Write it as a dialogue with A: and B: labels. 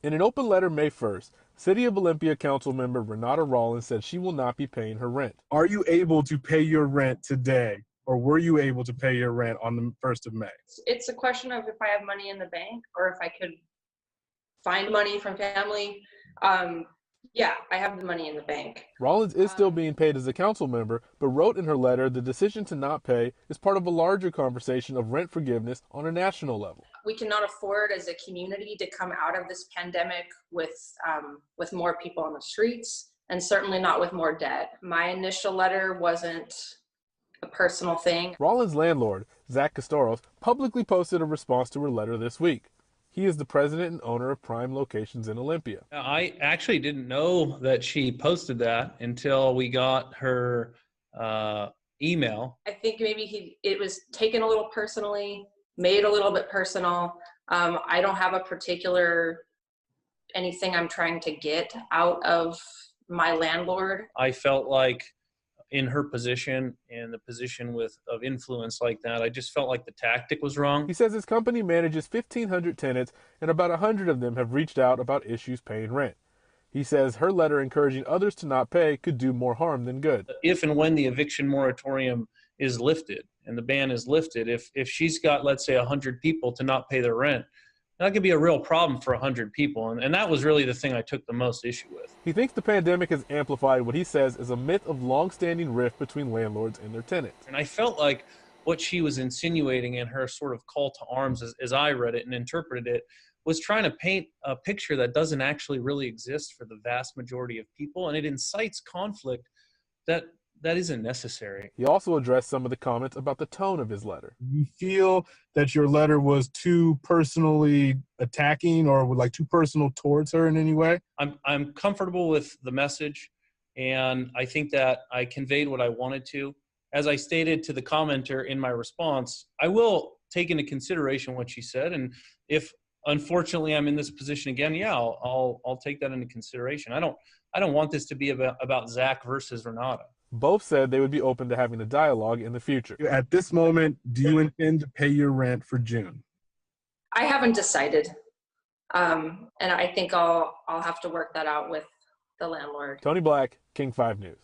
A: In an open letter May 1st, City of Olympia Council member Renata Rollins said she will not be paying her rent.
B: Are you able to pay your rent today, or were you able to pay your rent on the 1st of May?
C: It's a question of if I have money in the bank or if I could find money from family. Yeah, I have the money in the bank.
A: Rollins is still being paid as a council member, but wrote in her letter the decision to not pay is part of a larger conversation of rent forgiveness on a national level.
C: We cannot afford as a community to come out of this pandemic with more people on the streets, and certainly not with more debt. My initial letter wasn't a personal thing.
A: Rollins' landlord, Zach Castoros, publicly posted a response to her letter this week. He is the president and owner of Prime Locations in Olympia.
D: I actually didn't know that she posted that until we got her email.
C: I think maybe it was taken a little personally, made a little bit personal. I don't have a particular anything I'm trying to get out of my landlord.
D: I felt like in her position and the position of influence like that, I just felt like the tactic was wrong.
A: He says his company manages 1,500 tenants and about 100 of them have reached out about issues paying rent. He says her letter encouraging others to not pay could do more harm than good.
D: If and when the eviction moratorium is lifted and the ban is lifted, if she's got, let's say, 100 people to not pay their rent, that could be a real problem for 100 people. And that was really the thing I took the most issue with.
A: He thinks the pandemic has amplified what he says is a myth of long-standing rift between landlords and their tenants.
D: And I felt like what she was insinuating in her sort of call to arms, as I read it and interpreted it, was trying to paint a picture that doesn't actually really exist for the vast majority of people. And it incites conflict that isn't necessary.
A: He also addressed some of the comments about the tone of his letter.
B: You feel that your letter was too personally attacking or like too personal towards her in any way?
D: I'm comfortable with the message, and I think that I conveyed what I wanted to. As I stated to the commenter in my response, I will take into consideration what she said, and if unfortunately I'm in this position again, yeah, I'll take that into consideration. I don't want this to be about Zach versus Renata.
A: Both said they would be open to having a dialogue in the future.
B: At this moment, do you intend to pay your rent for June?
C: I haven't decided, and I think I'll have to work that out with the landlord.
A: Tony Black, King 5 News.